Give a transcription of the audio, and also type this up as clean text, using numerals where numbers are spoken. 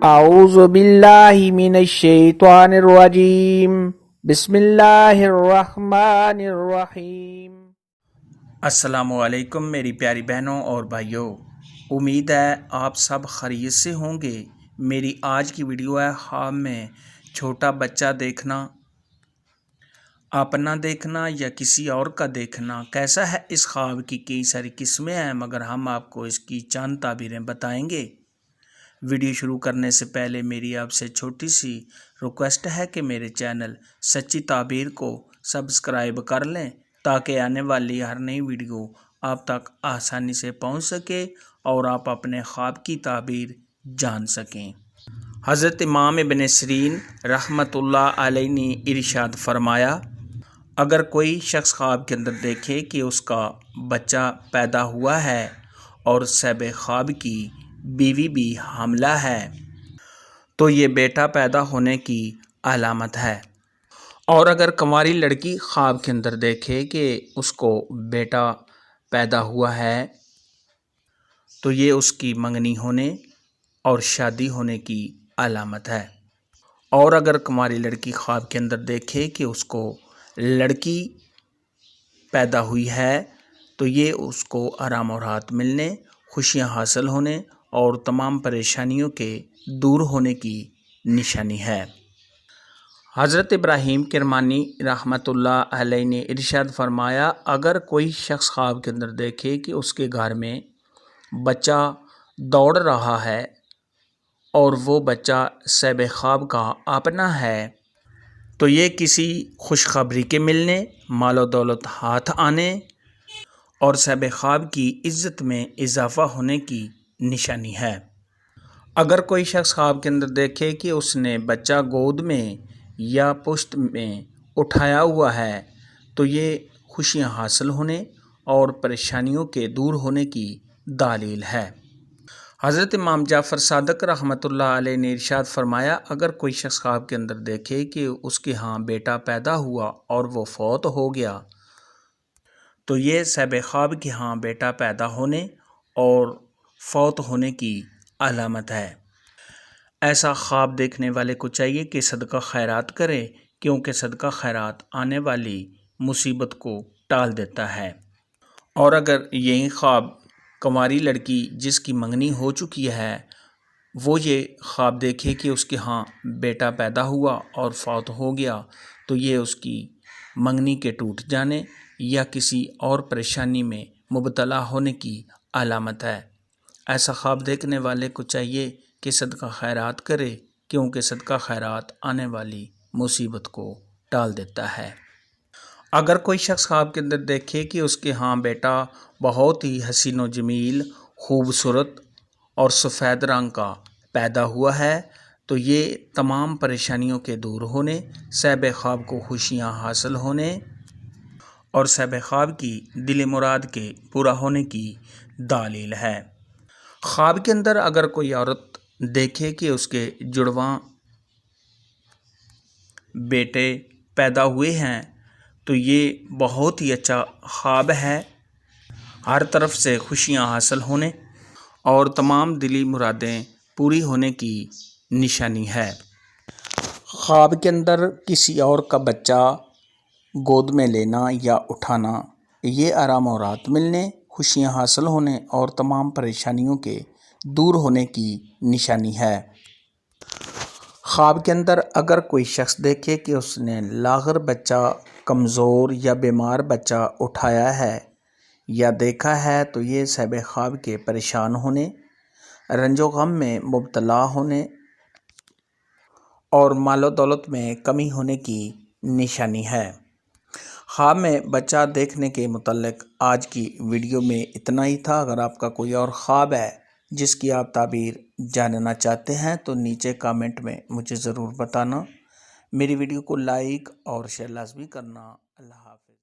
اعوذ باللہ من الشیطان الرجیم بسم اللہ الرحمن الرحیم۔ السلام علیکم میری پیاری بہنوں اور بھائیوں، امید ہے آپ سب خیریت سے ہوں گے۔ میری آج کی ویڈیو ہے خواب میں چھوٹا بچہ دیکھنا، اپنا دیکھنا یا کسی اور کا دیکھنا۔ کیسا ہے اس خواب کی کئی ساری قسمیں ہیں، مگر ہم آپ کو اس کی چند تعبیریں بتائیں گے۔ ویڈیو شروع کرنے سے پہلے میری آپ سے چھوٹی سی ریکویسٹ ہے کہ میرے چینل سچی تعبیر کو سبسکرائب کر لیں تاکہ آنے والی ہر نئی ویڈیو آپ تک آسانی سے پہنچ سکے اور آپ اپنے خواب کی تعبیر جان سکیں۔ حضرت امام ابن سیرین رحمۃ اللہ علیہ نے ارشاد فرمایا، اگر کوئی شخص خواب کے اندر دیکھے کہ اس کا بچہ پیدا ہوا ہے اور صاحب خواب کی بیوی بھی حاملہ ہے تو یہ بیٹا پیدا ہونے کی علامت ہے، اور اگر کنواری لڑکی خواب کے اندر دیکھے کہ اس کو بیٹا پیدا ہوا ہے تو یہ اس کی منگنی ہونے اور شادی ہونے کی علامت ہے، اور اگر کنواری لڑکی خواب کے اندر دیکھے کہ اس کو لڑکی پیدا ہوئی ہے تو یہ اس کو آرام و راحت ملنے، خوشیاں حاصل ہونے اور تمام پریشانیوں کے دور ہونے کی نشانی ہے۔ حضرت ابراہیم کرمانی رحمۃ اللہ علیہ نے ارشاد فرمایا، اگر کوئی شخص خواب کے اندر دیکھے کہ اس کے گھر میں بچہ دوڑ رہا ہے اور وہ بچہ صاحب خواب کا اپنا ہے تو یہ کسی خوشخبری کے ملنے، مال و دولت ہاتھ آنے اور صاحب خواب کی عزت میں اضافہ ہونے کی نشانی ہے۔ اگر کوئی شخص خواب کے اندر دیکھے کہ اس نے بچہ گود میں یا پشت میں اٹھایا ہوا ہے تو یہ خوشیاں حاصل ہونے اور پریشانیوں کے دور ہونے کی دلیل ہے۔ حضرت امام جعفر صادق رحمۃ اللہ علیہ نے ارشاد فرمایا، اگر کوئی شخص خواب کے اندر دیکھے کہ اس کے ہاں بیٹا پیدا ہوا اور وہ فوت ہو گیا تو یہ صاحب خواب کے ہاں بیٹا پیدا ہونے اور فوت ہونے کی علامت ہے۔ ایسا خواب دیکھنے والے کو چاہیے کہ صدقہ خیرات کرے، کیونکہ صدقہ خیرات آنے والی مصیبت کو ٹال دیتا ہے۔ اور اگر یہی خواب کنواری لڑکی جس کی منگنی ہو چکی ہے وہ یہ خواب دیکھے کہ اس کے ہاں بیٹا پیدا ہوا اور فوت ہو گیا تو یہ اس کی منگنی کے ٹوٹ جانے یا کسی اور پریشانی میں مبتلا ہونے کی علامت ہے۔ ایسا خواب دیکھنے والے کو چاہیے کہ صدقہ خیرات کرے، کیونکہ صدقہ خیرات آنے والی مصیبت کو ٹال دیتا ہے۔ اگر کوئی شخص خواب کے اندر دیکھے کہ اس کے ہاں بیٹا بہت ہی حسین و جمیل، خوبصورت اور سفید رنگ کا پیدا ہوا ہے تو یہ تمام پریشانیوں کے دور ہونے، صاحب خواب کو خوشیاں حاصل ہونے اور صاحب خواب کی دل مراد کے پورا ہونے کی دلیل ہے۔ خواب کے اندر اگر کوئی عورت دیکھے کہ اس کے جڑواں بیٹے پیدا ہوئے ہیں تو یہ بہت ہی اچھا خواب ہے، ہر طرف سے خوشیاں حاصل ہونے اور تمام دلی مرادیں پوری ہونے کی نشانی ہے۔ خواب کے اندر کسی اور کا بچہ گود میں لینا یا اٹھانا یہ آرام و راحت ملنے، خوشیاں حاصل ہونے اور تمام پریشانیوں کے دور ہونے کی نشانی ہے۔ خواب کے اندر اگر کوئی شخص دیکھے کہ اس نے لاغر بچہ، کمزور یا بیمار بچہ اٹھایا ہے یا دیکھا ہے تو یہ صاحب خواب کے پریشان ہونے، رنج و غم میں مبتلا ہونے اور مال و دولت میں کمی ہونے کی نشانی ہے۔ خواب میں بچہ دیکھنے کے متعلق آج کی ویڈیو میں اتنا ہی تھا۔ اگر آپ کا کوئی اور خواب ہے جس کی آپ تعبیر جاننا چاہتے ہیں تو نیچے کامنٹ میں مجھے ضرور بتانا۔ میری ویڈیو کو لائک اور شیئر لازمی کرنا